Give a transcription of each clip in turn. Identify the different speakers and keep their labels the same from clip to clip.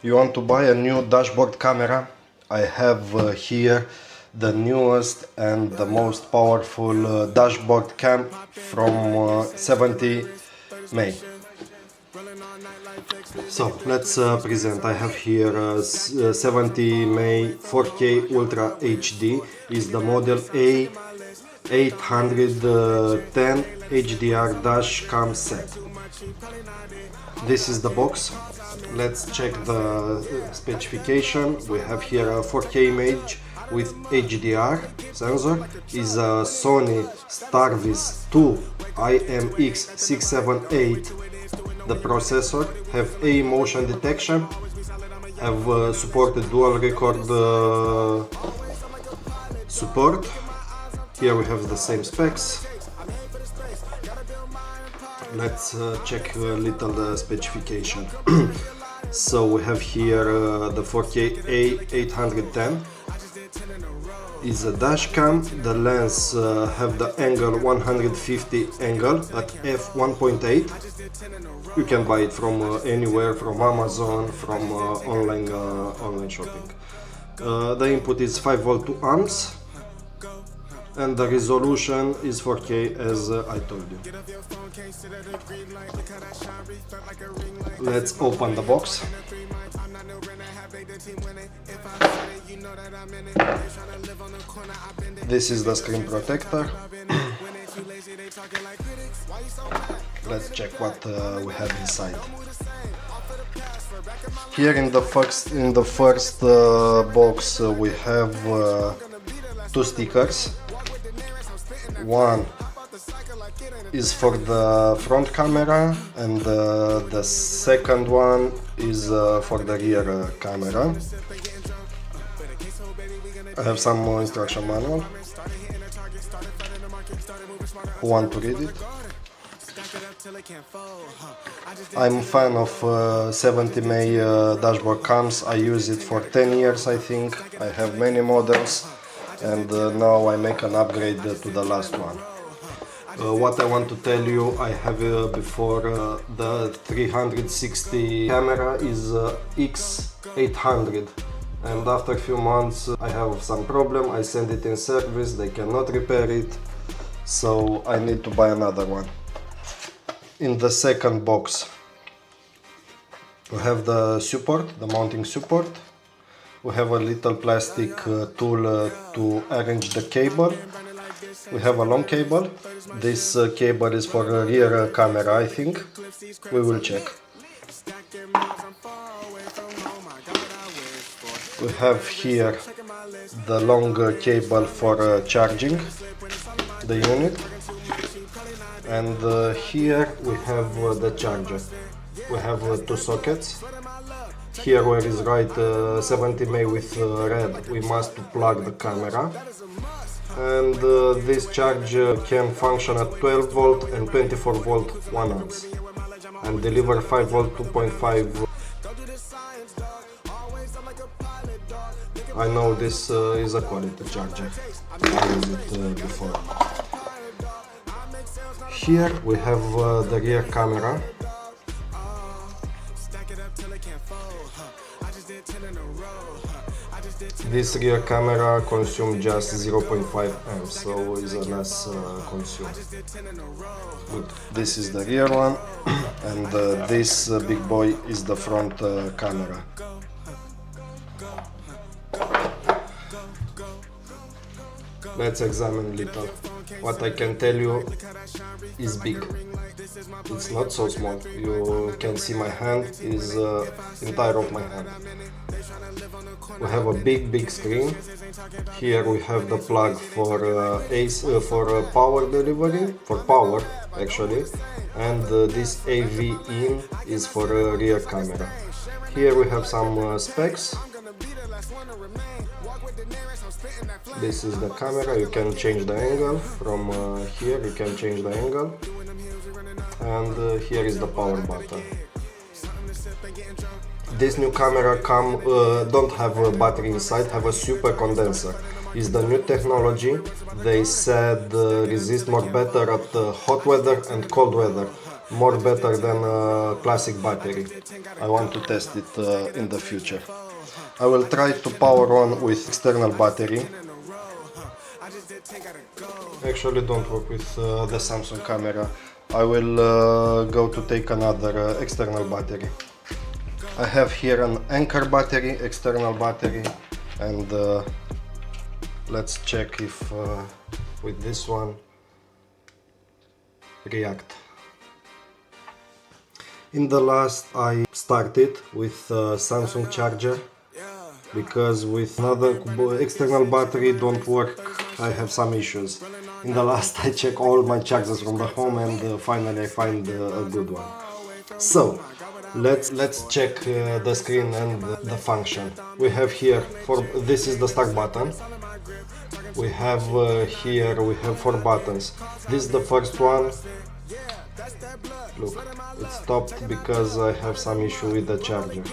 Speaker 1: You want to buy a new dashboard camera? I have here the newest and the most powerful dashboard cam from 70mai. So let's present. I have here 70mai 4K Ultra HD. Is the model A810 HDR dash cam set. This is the box. Let's check the specification. We have here a 4K image with HDR sensor. Is a Sony Starvis 2 IMX678. The processor have A motion detection, have supported dual record support. Here we have the same specs. Let's check a little the specification. So we have here the 4K A810 is a dash cam. The lens have the angle 150 angle at f1.8. You can buy it from anywhere, from Amazon, from online shopping. The input is 5V 2 amps and the resolution is 4K as I told you. Let's open the box. This is the screen protector. Let's check what we have inside. Here in the first box we have two stickers. One is for the front camera and the second one is for the rear camera. I have some instruction manual. Who want to read it? I'm a fan of 70mai dashboard cams. I use it for 10 years I think. I have many models and now I make an upgrade to the last one. What I want to tell you, I have before the 360 camera is X800 and after a few months I have some problem. I send it in service, they cannot repair it, so I need to buy another one. In the second box we have the support, the mounting support. We have a little plastic tool to arrange the cable. We have a long cable. This cable is for a rear camera, I think. We will check. We have here the long cable for charging the unit. And here we have the charger. We have two sockets. Here where is right 70mai with red, we must plug the camera. And this charger can function at 12V and 24V 1 amps and deliver 5V 2.5. I know this is a quality charger. I used it before. Here we have the rear camera. This rear camera consumes just 0.5 amps, so is a less consume. Good. This is the rear one, and this big boy is the front camera. Let's examine a little. What I can tell you is big. It's not so small. You can see my hand is entire of my hand. We have a big screen. Here we have the plug for power delivery, for power actually, and this AV in is for rear camera. Here we have some specs. This is the camera. You can change the angle from here. You can change the angle, and here is the power button. This new camera don't have a battery inside, have a super condenser. It's the new technology. They said resist more better at hot weather and cold weather. more better than a classic battery. I want to test it in the future. I will try to power on with external battery. Actually don't work with the Samsung camera. I will go to take another external battery. I have here an Anker battery, external battery, and let's check if with this one react. In the last I started with Samsung charger, because with another external battery don't work, I have some issues. In the last I check all my chargers from the home, and finally I find a good one. So let's check the screen and the function. We have here, this is the start button. We have here, we have 4 buttons. This is the first one. Look, it stopped because I have some issue with the charger.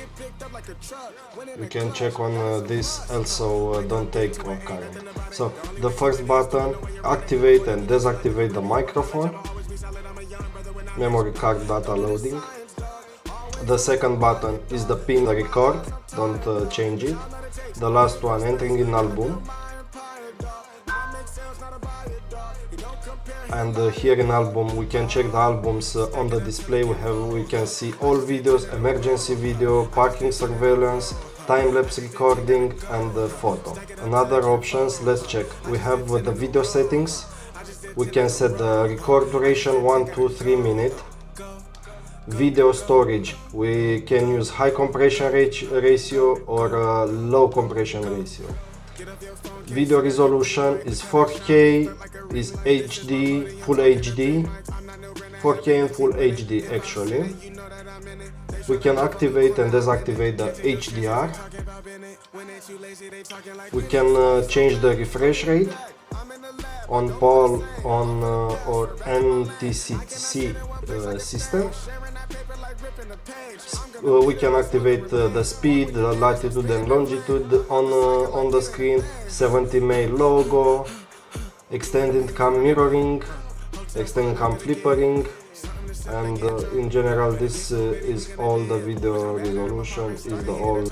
Speaker 1: You can check on this, also don't take off current. So the first button, activate and deactivate the microphone, memory card data loading. The second button is the pin record, don't change it. The last one, entering in album. And here in album we can check the albums on the display. We can see all videos, emergency video, parking surveillance, time-lapse recording, and photo. Another options, let's check. We have the video settings. We can set the record duration 1 to 3 minutes. Video storage, we can use high compression ratio or low compression ratio. Video resolution is 4K, is HD, Full HD, 4K and Full HD actually. We can activate and deactivate the HDR. We can change the refresh rate on PAL, on or NTSC system. We can activate the speed, the latitude and longitude on the screen, 70mai logo, extended cam mirroring, extended cam flippering, and in general this is all the video resolution, is the all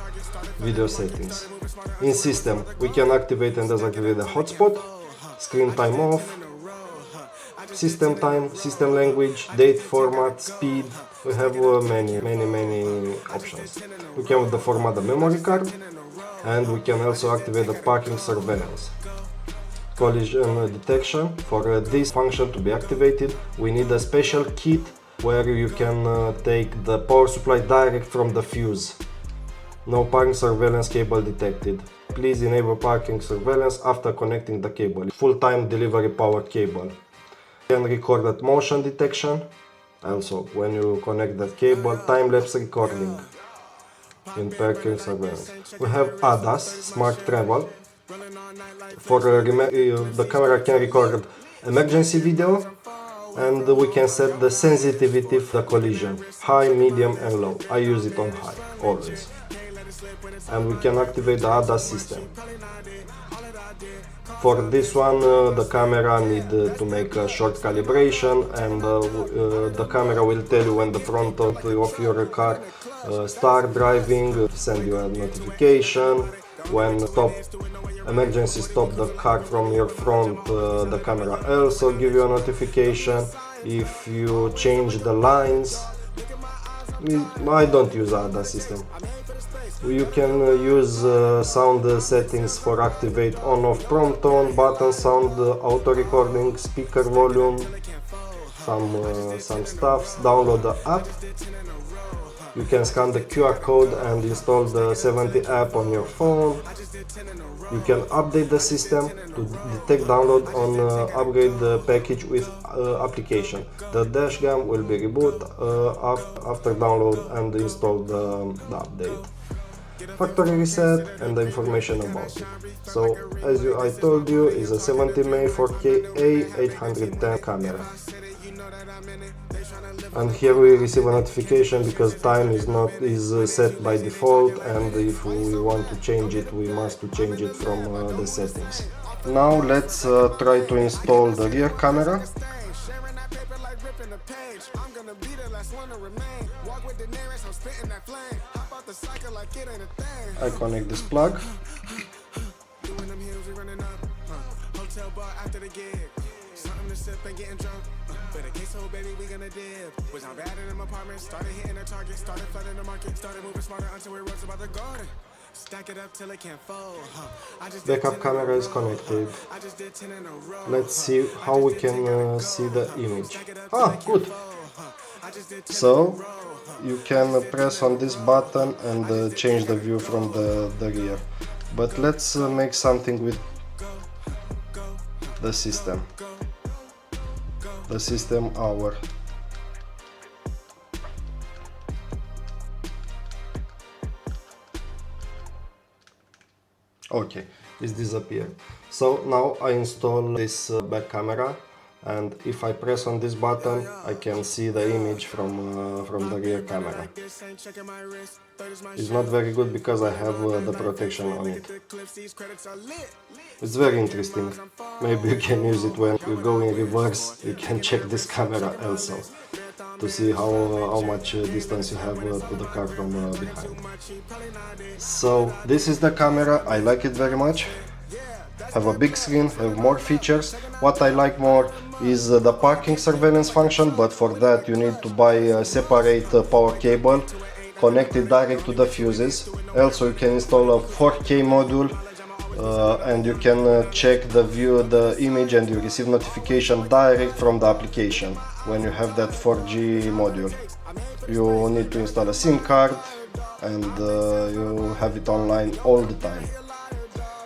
Speaker 1: video settings. In system we can activate and deactivate the hotspot, screen time off, system time, system language, date format, speed. We have many options. We can format the memory card, and we can also activate the parking surveillance. Collision detection. For this function to be activated, we need a special kit where you can take the power supply direct from the fuse. No parking surveillance cable detected. Please enable parking surveillance after connecting the cable. Full-time delivery power cable. You can record at motion detection. Also, when you connect that cable, time-lapse recording in parking surveillance. We have ADAS, Smart Travel. For the camera can record emergency video, and we can set the sensitivity of the collision, high, medium and low. I use it on high, always. And we can activate the ADAS system. For this one, the camera need to make a short calibration, and the camera will tell you when the front of your car start driving, send you a notification. When emergency stop the car from your front, the camera also give you a notification. If you change the lines, I don't use ADAS system. You can use sound settings for activate on-off prompt tone, button sound, auto recording, speaker volume, some stuffs. Download the app. You can scan the QR code and install the 70 app on your phone. You can update the system to detect download on upgrade the package with application. The dashcam will be reboot after download and install the update. Factory reset and the information about it. So as I told you, is a 70mai 4K A810 camera. And here we receive a notification because time is set by default, and if we want to change it, we must change it from the settings. Now let's try to install the rear camera. I connect this plug.
Speaker 2: But a case, baby, we gonna dip. Was on bad in them apartments, started hitting the target, started flooding the market, started moving smarter until we rose about the garden. Stack it up till it can't fold.
Speaker 1: Backup camera is connected. Let's see how we can see the image. Ah, good. So you can press on this button and change the view from the rear. But let's make something with the system. The system hour. Okay, it's disappeared. So now I install this back camera, and if I press on this button, I can see the image from the rear camera. It's not very good because I have the protection on it. It's very interesting. Maybe you can use it when you go in reverse. You can check this camera also to see how much distance you have to the car from behind. So this is the camera. I like it very much. Have a big screen, have more features. What I like more is the parking surveillance function, but for that you need to buy a separate power cable connected direct to the fuses. Also you can install a 4K module and you can check the image, and you receive notification direct from the application when you have that 4G module. You need to install a SIM card and you have it online all the time.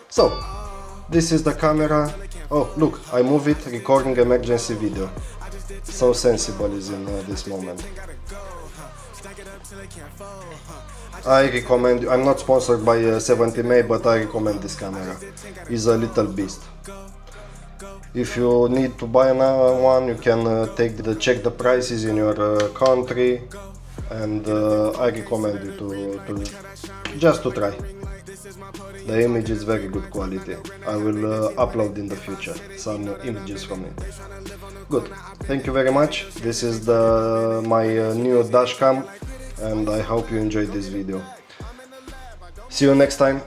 Speaker 1: So this is the camera. Oh look, I move it, recording emergency video. So sensible is in this moment. I recommend you. I'm not sponsored by 70mai, but I recommend this camera. It's a little beast. If you need to buy another one, you can check the prices in your country, and I recommend you to try. The image is very good quality. I will upload in the future some images from it. Good. Thank you very much. This is my new dashcam, and I hope you enjoyed this video. See you next time.